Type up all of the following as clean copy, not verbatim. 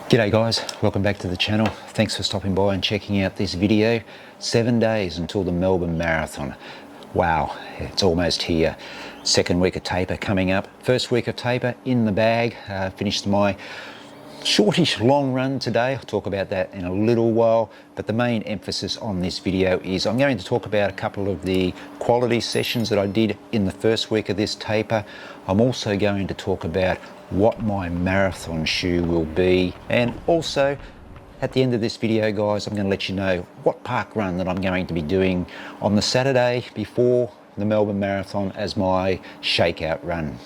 G'day guys, welcome back to the channel. Thanks for stopping by and checking out this video. 7 days until the Melbourne Marathon. Wow, it's almost here. Second week of taper coming up. First week of taper in the bag. Finished my shortish long run today. I'll talk about that in a little while, but the main emphasis on this video is I'm going to talk about a couple of the quality sessions that I did in the first week of this taper. I'm also going to talk about what my marathon shoe will be, and also at the end of this video guys, I'm going to let you know what park run that I'm going to be doing on the Saturday before the Melbourne Marathon as my shakeout run.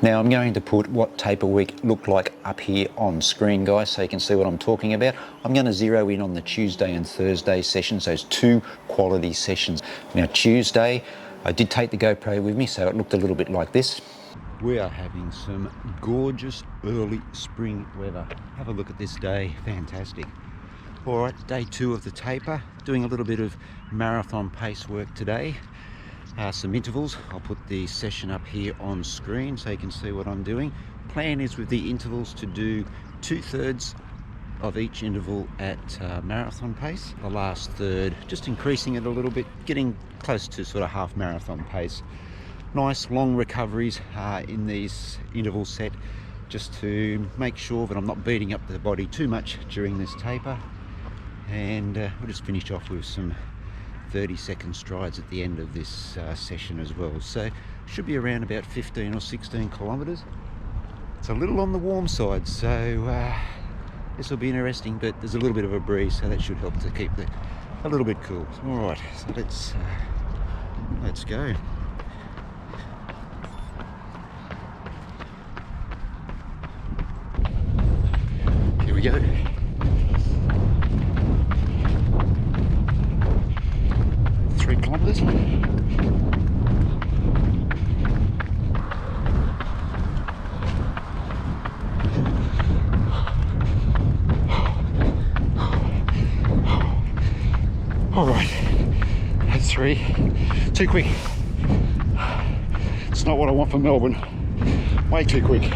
Now I'm going to put what taper week looked like up here on screen guys, so you can see what I'm talking about. I'm going to zero in on the Tuesday and Thursday sessions, those two quality sessions. Now Tuesday I did take the GoPro with me, so it looked a little bit like this. We are having some gorgeous early spring weather. Have a look at this day, fantastic. All right, day 2 of the taper, doing a little bit of marathon pace work today. Some intervals. I'll put the session up here on screen so you can see what I'm doing. Plan is with the intervals to do 2/3 of each interval at marathon pace. The last third, just increasing it a little bit, getting close to sort of half marathon pace. Nice long recoveries in these interval set, just to make sure that I'm not beating up the body too much during this taper. And we'll just finish off with some 30-second strides at the end of this session as well. So should be around about 15 or 16 kilometers. It's a little on the warm side, so this will be interesting, but there's a little bit of a breeze, so that should help to keep it a little bit cool. All right, so let's go. Here we go. Three kilometers. All right, that's 3. Too quick. It's not what I want for Melbourne. Way too quick.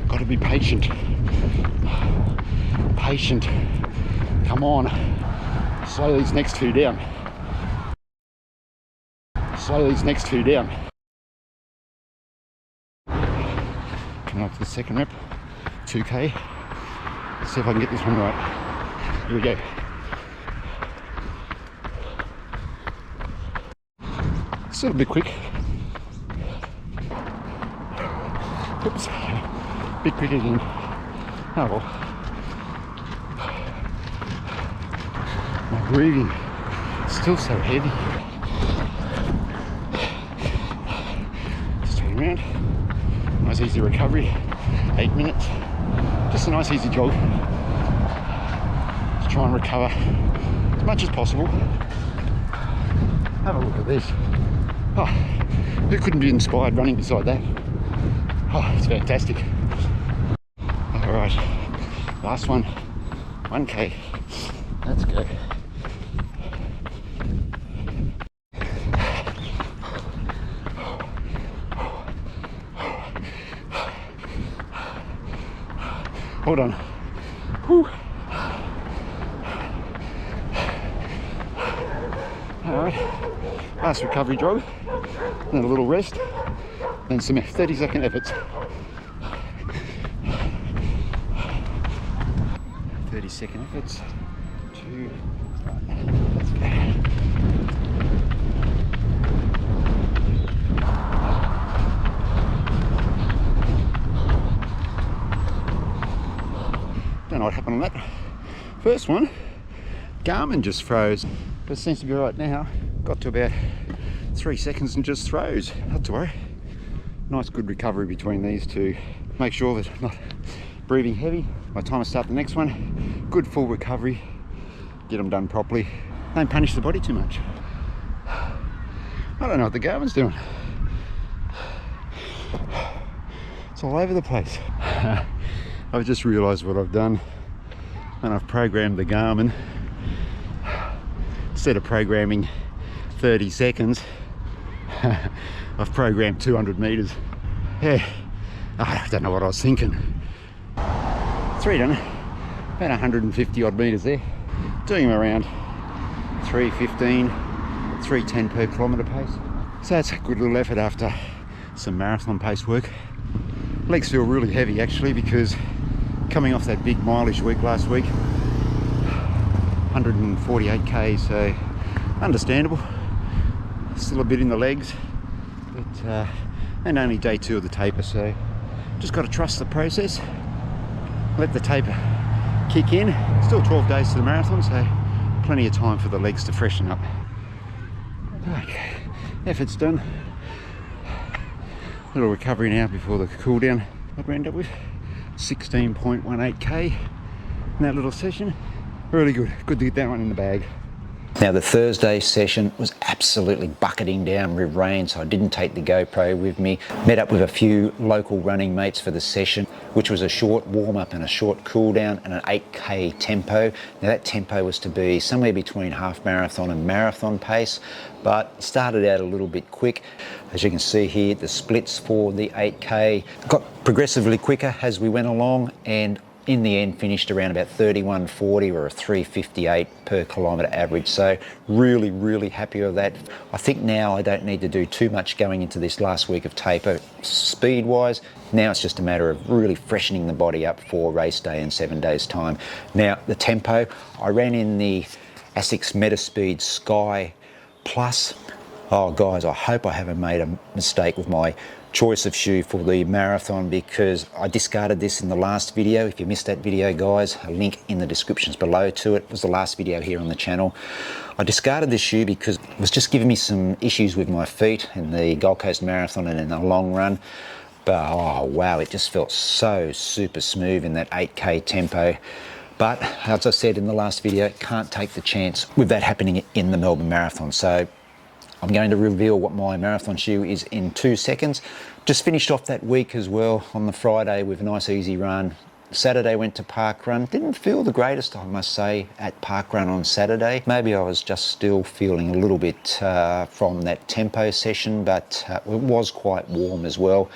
Got to be patient. Patient. Come on. Slow these next 2 down. Slow these next 2 down. Coming up to the second rep. 2K. Let's see if I can get this one right. Here we go. Still a bit quick. Oops. Bit quick again. Oh well. My breathing is still so heavy. Just turn around. Nice easy recovery. 8 minutes. Just a nice easy jog. Just try and recover as much as possible. Have a look at this. Oh, who couldn't be inspired running beside that? Oh, it's fantastic. All right, last one, 1K. Let's go. Hold on. Whew. All right, last recovery jog, then a little rest, then some 30-second efforts. 30-second efforts. 2, 1, let's go. Don't know what happened on that first one. Garmin just froze, but it seems to be right now. Got to about 3 seconds and just froze. Not to worry. Nice good recovery between these two. Make sure that I'm not breathing heavy by the time I start the next one. Good full recovery. Get them done properly. Don't punish the body too much. I don't know what the Garmin's doing. It's all over the place. I've just realised what I've done, and I've programmed the Garmin. Instead of programming 30 seconds, I've programmed 200 meters. Yeah, I don't know what I was thinking. 300, about 150 odd metres there. Doing them around 3:15, 3:10 per kilometre pace. So that's a good little effort after some marathon pace work. Legs feel really heavy actually, because coming off that big mileage week last week, 148k, so understandable. Still a bit in the legs, but and only day 2 of the taper, so just got to trust the process, let the taper kick in. Still 12 days to the marathon, so plenty of time for the legs to freshen up. Okay, effort's done. A little recovery now before the cool down. I'd end up with 16.18k in that little session. Really good. Good to get that one in the bag. Now the Thursday session was absolutely bucketing down with rain, so I didn't take the GoPro with me. Met up with a few local running mates for the session, which was a short warm-up and a short cool down and an 8k tempo. Now that tempo was to be somewhere between half marathon and marathon pace, but started out a little bit quick. As you can see here, the splits for the 8k got progressively quicker as we went along, and in the end finished around about 31:40 or a 3:58 per kilometre average. So really happy with that. I think now I don't need to do too much going into this last week of taper speed wise. Now it's just a matter of really freshening the body up for race day in 7 days time. Now the tempo, I ran in the Asics Metaspeed Sky Plus. Oh guys, I hope I haven't made a mistake with my choice of shoe for the marathon, because I discarded this in the last video. If you missed that video guys, a link in the descriptions below to it. It was the last video here on the channel. I discarded this shoe because it was just giving me some issues with my feet in the Gold Coast Marathon and in the long run. But oh wow, it just felt so super smooth in that 8k tempo. But as I said in the last video, can't take the chance with that happening in the Melbourne Marathon. So I'm going to reveal what my marathon shoe is in 2 seconds. Just finished off that week as well on the Friday with a nice easy run. Saturday went to parkrun. Didn't feel the greatest, I must say, at parkrun on Saturday. Maybe I was just still feeling a little bit from that tempo session, but it was quite warm as well.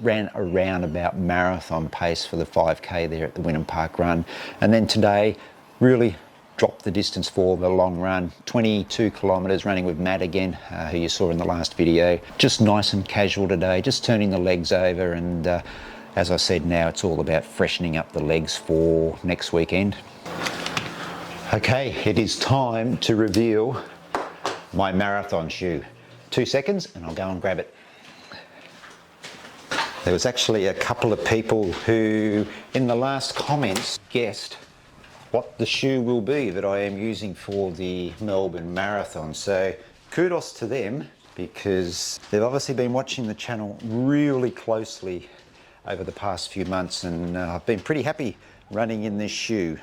Ran around about marathon pace for the 5k there at the Wynnum Park Run. And then today, really dropped the distance for the long run, 22 kilometres, running with Matt again, who you saw in the last video. Just nice and casual today, just turning the legs over, and as I said, now it's all about freshening up the legs for next weekend. Okay, it is time to reveal my marathon shoe. 2 seconds and I'll go and grab it. There was actually a couple of people who in the last comments guessed what the shoe will be that I am using for the Melbourne Marathon. So kudos to them, because they've obviously been watching the channel really closely over the past few months, and I've been pretty happy running in this shoe.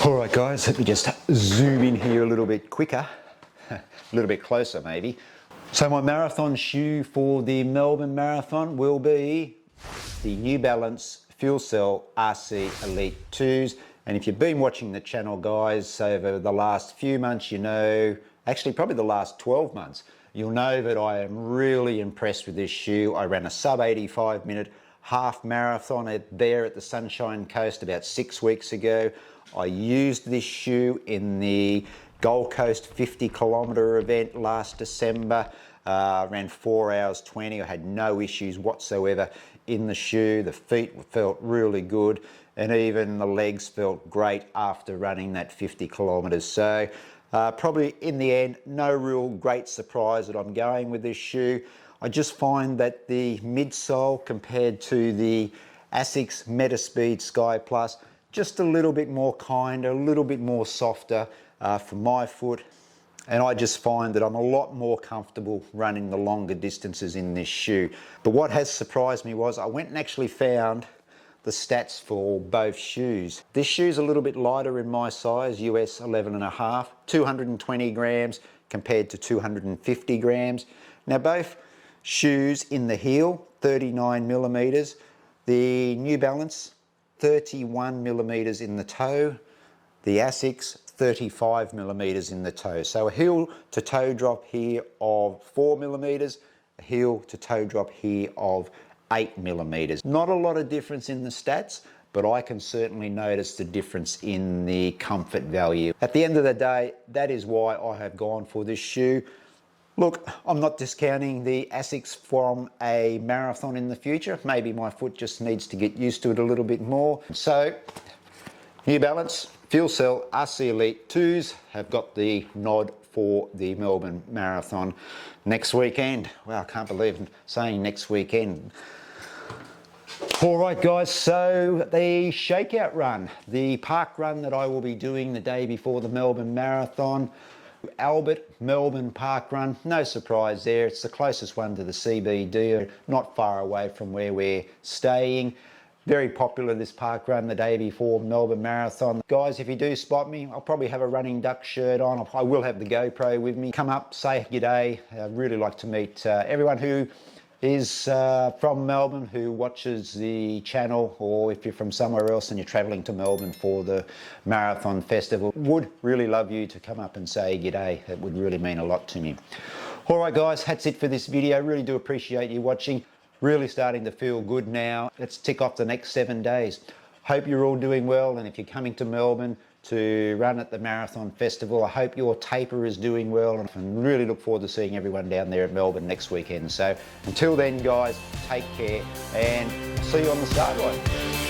All right guys, let me just zoom in here a little bit quicker, a little bit closer maybe. So my marathon shoe for the Melbourne Marathon will be the New Balance Fuelcell RC Elite 2s. And if you've been watching the channel guys over the last few months, you know, actually probably the last 12 months, you'll know that I am really impressed with this shoe. I ran a sub 85 minute half marathon there at the Sunshine Coast about 6 weeks ago. I used this shoe in the Gold Coast 50 kilometre event last December. Ran 4 hours 20. I had no issues whatsoever in the shoe. The feet felt really good, and even the legs felt great after running that 50 kilometres. So probably in the end, no real great surprise that I'm going with this shoe. I just find that the midsole compared to the Asics Metaspeed Sky Plus, just a little bit more kind, a little bit more softer for my foot. And I just find that I'm a lot more comfortable running the longer distances in this shoe. But what has surprised me was I went and actually found the stats for both shoes. This shoe's a little bit lighter in my size, US 11.5, 220 grams compared to 250 grams. Now both shoes in the heel, 39 millimeters. The New Balance, 31 millimeters in the toe. The Asics, 35 millimeters in the toe. So a heel to toe drop here of 4 millimeters a heel to toe drop here of 8 millimeters. Not a lot of difference in the stats, but I can certainly notice the difference in the comfort value. At the end of the day, that is why I have gone for this shoe. Look, I'm not discounting the Asics from a marathon in the future. Maybe my foot just needs to get used to it a little bit more. So, New Balance, Fuelcell RC Elite 2s have got the nod for the Melbourne Marathon next weekend. Wow, I can't believe I'm saying next weekend. All right, guys, so the shakeout run, the park run that I will be doing the day before the Melbourne Marathon, Albert Melbourne Park Run, no surprise there. It's the closest one to the CBD, not far away from where we're staying. Very popular, this park run the day before Melbourne Marathon. Guys, if you do spot me, I'll probably have a running duck shirt on. I will have the GoPro with me. Come up, say g'day. I'd really like to meet everyone who is from Melbourne, who watches the channel, or if you're from somewhere else and you're traveling to Melbourne for the Marathon Festival. Would really love you to come up and say g'day. It would really mean a lot to me. All right, guys, that's it for this video. Really do appreciate you watching. Really starting to feel good now. Let's tick off the next 7 days. Hope you're all doing well, and if you're coming to Melbourne to run at the Marathon Festival, I hope your taper is doing well, and really look forward to seeing everyone down there at Melbourne next weekend. So until then, guys, take care and see you on the start line.